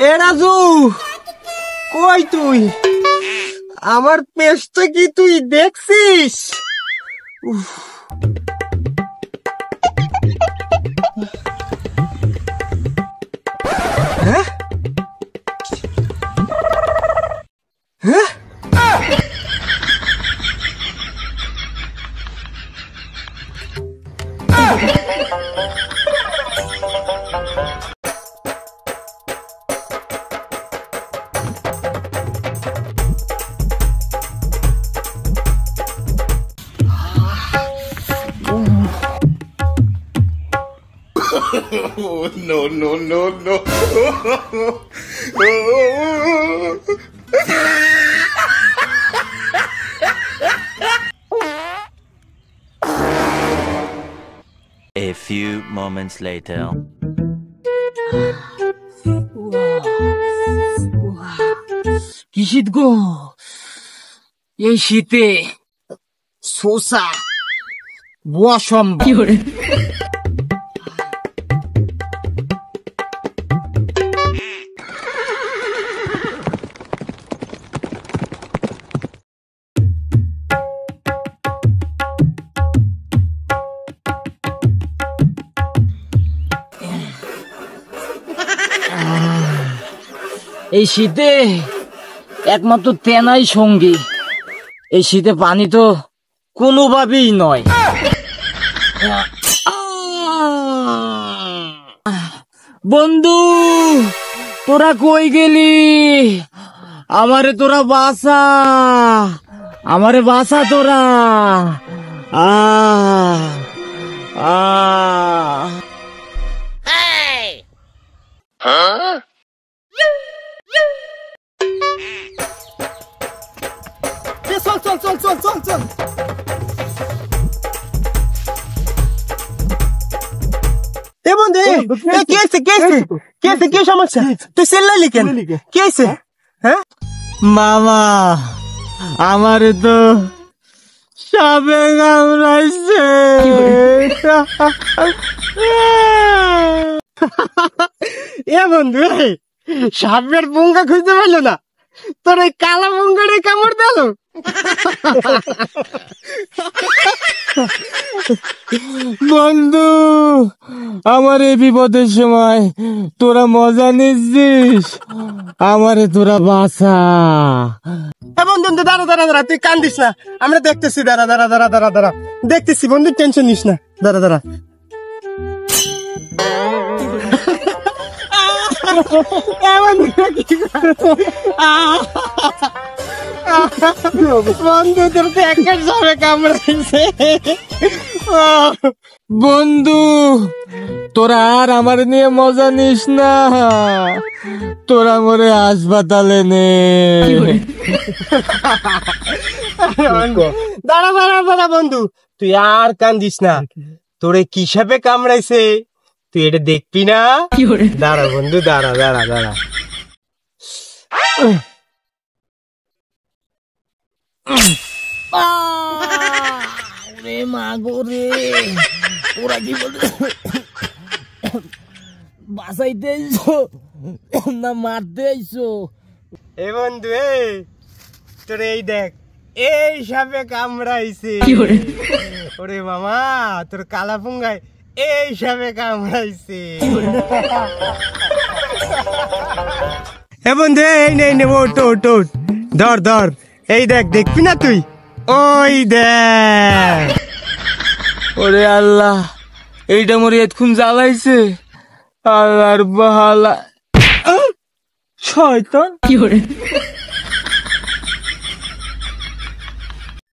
এ রাজু, কই তুই? আমার পেছটা কি তুই দেখছিস? হ্যাঁ হ্যাঁ, Oh, no, no, no, no. A few moments later. কি শীত গো! এই শীতে শোষা বুয়া সম্ভব। এই শীতে একমাত্র তেনাই সঙ্গী। এই শীতে পানি তো কোনোভাবেই নয়। বন্ধু, তোরা কই গেলি? আমারে তোরা বাঁচা, আমারে বাঁচা তোরা। চল চল চল চল চল চল। কি সমস্যা? তুই চিল্লাইলি কেন? কি হয়েছে? হ্যাঁ মামা, আমারে তো সাপে কামড়াইছে। এ বন্ধু, সাপের পুঙ্গা খুঁজতে পারলো না, তোর এই কালা পুঙ্গারে কামড় দিল। বন্ধু, আমার এই বিপদের সময় তোরা মজা নিচ্ছিস, আমারে তোরা বাঁচা। বন্ধু দাঁড়া দাঁড়া দাঁড়া, তুই কান্দিস না, আমরা দেখতেছি। দাঁড়া দাঁড়া দাঁড়া দাঁড়া দাঁড়া, দেখতেছি বন্ধু, টেনশন নিস না। দাঁড়া দাঁড়া, বন্ধু তোর তো একের সাপে কামড়াইছে। বন্ধু, তোরা আর আমার নিয়ে মজা নিস না, তোরা মরে হাসপাতালে নে। দাঁড়া দাঁড়া দাঁড়া বন্ধু, তুই আর কান্দিস না। তোরে কি সাপে কামড়াইছে তুই এটা দেখবি না? দাঁড়া বন্ধু, দাঁড়া দাঁড়া দাঁড়া। মা গো রে, ওরা কি বলছে? বাঁচাইতে আইছো না মারতে আইছো? এ বন্ধু, তোর এই দেখ, এই সাপে কামড়াইছে। ওরে মামা, তোর কালা পুঙ্গায় এই সাপে কামড়াইছে। এ বন্ধু, এই নে নে, ওঠ ওঠ ওঠ, ধর ধর, এই দেখ, দেখবি না তুই? ওই দেখ। ওরে আল্লাহ, এইটা মরে এতক্ষণ জ্বালাইছে। আল্লাহর বাহালা, শয়তান।